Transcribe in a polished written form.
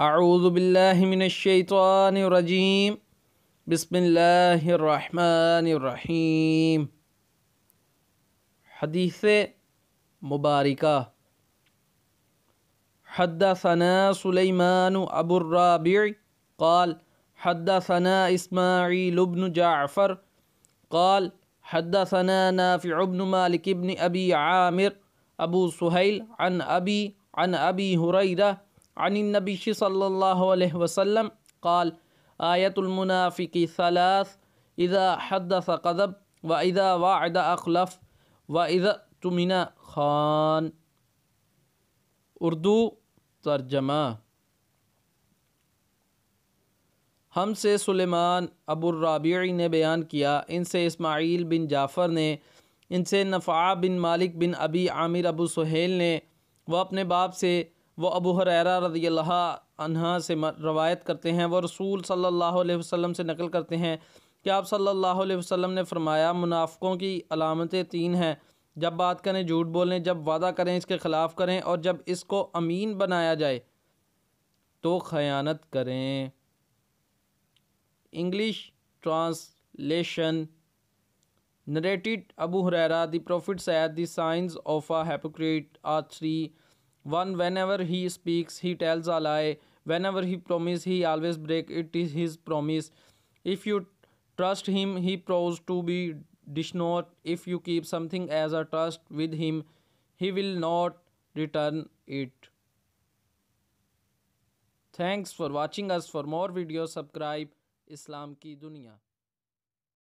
اعوذ باللہ من الشیطان الرجیم بسم اللہ الرحمن الرحیم۔ حدیث مبارکہ۔ حدثنا سلیمان ابو الرابع قال حدثنا اسماعیل بن جعفر قال حدثنا نافع بن مالک بن ابی عامر ابو سہیل عن ابی ہریرہ عن النبی صلی اللہ علیہ وسلم قال آیت المنافق ثلاث اذا حدث کذب واذا وعد اخلف واذا اؤتمن خان۔ اردو ترجمہ۔ ہم سے سلیمان ابو الرابع نے بیان کیا، ان سے اسماعیل بن جعفر نے، ان سے نفع بن مالک بن ابی عامر ابو سہیل نے، وہ اپنے باپ سے، وہ ابو ہریرہ رضی اللہ عنہ سے روایت کرتے ہیں، وہ رسول صلی اللہ علیہ وسلم سے نقل کرتے ہیں کہ آپ صلی اللہ علیہ وسلم نے فرمایا، منافقوں کی علامتیں تین ہیں: جب بات کریں جھوٹ بولیں، جب وعدہ کریں اس کے خلاف کریں، اور جب اس کو امین بنایا جائے تو خیانت کریں۔ English translation narrated Abu Huraira, the Prophet said, the signs of a hypocrite are three. One, whenever he speaks, he tells a lie. Whenever he promises, he always breaks his promise. If you trust him, he proves to be dishonest. If you keep something as a trust with him, he will not return it. Thanks for watching us. For more videos, subscribe اسلام کی دنیا۔